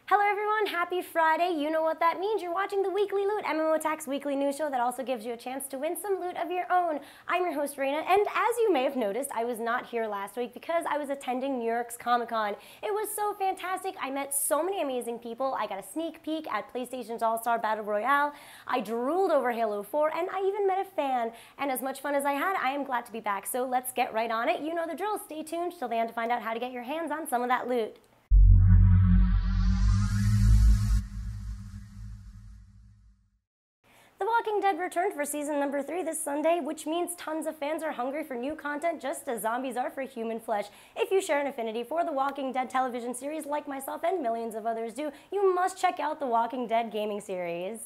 Hello everyone, happy Friday. You know what that means. You're watching the Weekly Loot, MMO Attack's weekly news show that also gives you a chance to win some loot of your own. I'm your host, Reina, and as you may have noticed, I was not here last week because I was attending New York's Comic-Con. It was so fantastic. I met so many amazing people. I got a sneak peek at PlayStation's All-Star Battle Royale. I drooled over Halo 4, and I even met a fan. And as much fun as I had, I am glad to be back. So let's get right on it. You know the drill. Stay tuned till the end to find out how to get your hands on some of that loot. The Walking Dead returned for season number 3 this Sunday, which means tons of fans are hungry for new content just as zombies are for human flesh. If you share an affinity for the Walking Dead television series like myself and millions of others do, you must check out the Walking Dead gaming series.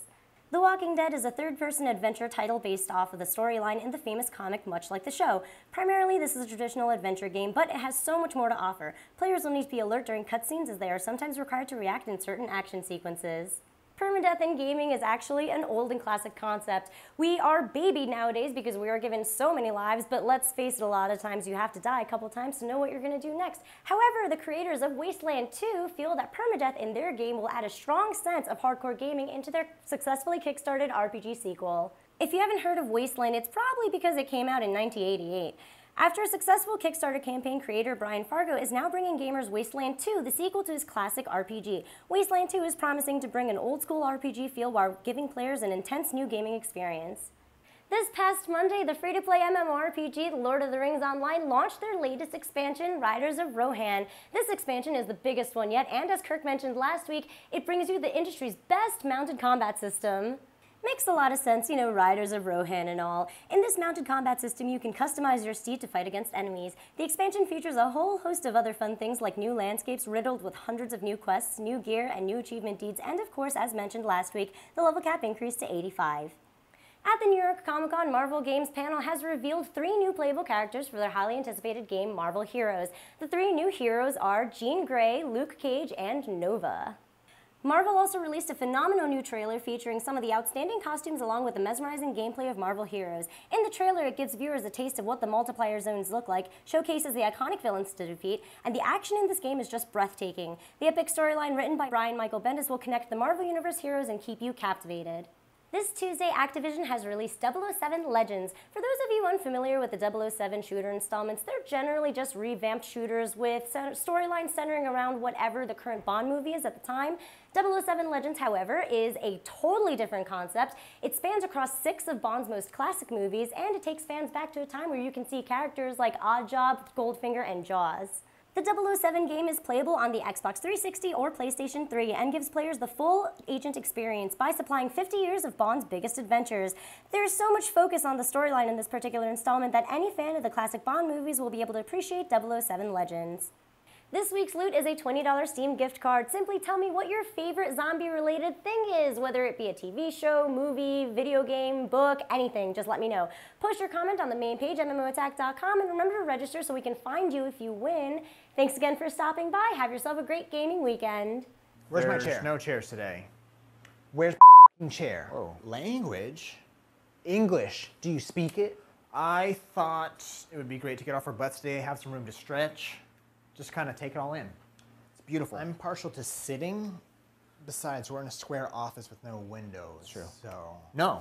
The Walking Dead is a third-person adventure title based off of the storyline in the famous comic, much like the show. Primarily, this is a traditional adventure game, but it has so much more to offer. Players will need to be alert during cutscenes as they are sometimes required to react in certain action sequences. Permadeath in gaming is actually an old and classic concept. We are babied nowadays because we are given so many lives, but let's face it, a lot of times you have to die a couple times to know what you're going to do next. However, the creators of Wasteland 2 feel that permadeath in their game will add a strong sense of hardcore gaming into their successfully kickstarted RPG sequel. If you haven't heard of Wasteland, it's probably because it came out in 1988. After a successful Kickstarter campaign, creator Brian Fargo is now bringing gamers Wasteland 2, the sequel to his classic RPG. Wasteland 2 is promising to bring an old-school RPG feel while giving players an intense new gaming experience. This past Monday, the free-to-play MMORPG, The Lord of the Rings Online, launched their latest expansion, Riders of Rohan. This expansion is the biggest one yet, and as Kirk mentioned last week, it brings you the industry's best mounted combat system. Makes a lot of sense, you know, Riders of Rohan and all. In this mounted combat system, you can customize your steed to fight against enemies. The expansion features a whole host of other fun things like new landscapes riddled with hundreds of new quests, new gear, and new achievement deeds, and of course, as mentioned last week, the level cap increased to 85. At the New York Comic-Con, Marvel Games panel has revealed 3 new playable characters for their highly anticipated game, Marvel Heroes. The 3 new heroes are Jean Grey, Luke Cage, and Nova. Marvel also released a phenomenal new trailer featuring some of the outstanding costumes along with the mesmerizing gameplay of Marvel Heroes. In the trailer, it gives viewers a taste of what the multiplayer zones look like, showcases the iconic villains to defeat, and the action in this game is just breathtaking. The epic storyline written by Brian Michael Bendis will connect the Marvel Universe heroes and keep you captivated. This Tuesday, Activision has released 007 Legends. For those of you unfamiliar with the 007 shooter installments, they're generally just revamped shooters with storylines centering around whatever the current Bond movie is at the time. 007 Legends, however, is a totally different concept. It spans across 6 of Bond's most classic movies, and it takes fans back to a time where you can see characters like Oddjob, Goldfinger, and Jaws. The 007 game is playable on the Xbox 360 or PlayStation 3 and gives players the full agent experience by supplying 50 years of Bond's biggest adventures. There is so much focus on the storyline in this particular installment that any fan of the classic Bond movies will be able to appreciate 007 Legends. This week's loot is a $20 Steam gift card. Simply tell me what your favorite zombie-related thing is, whether it be a TV show, movie, video game, book, anything. Just let me know. Post your comment on the main page, MMOattack.com, and remember to register so we can find you if you win. Thanks again for stopping by. Have yourself a great gaming weekend. Where's my chair? There's no chairs today. Where's my chair? Whoa. Language? English. Do you speak it? I thought it would be great to get off our butts today, have some room to stretch, just kind of take it all in. It's beautiful. I'm partial to sitting. Besides, we're in a square office with no windows. True. So No,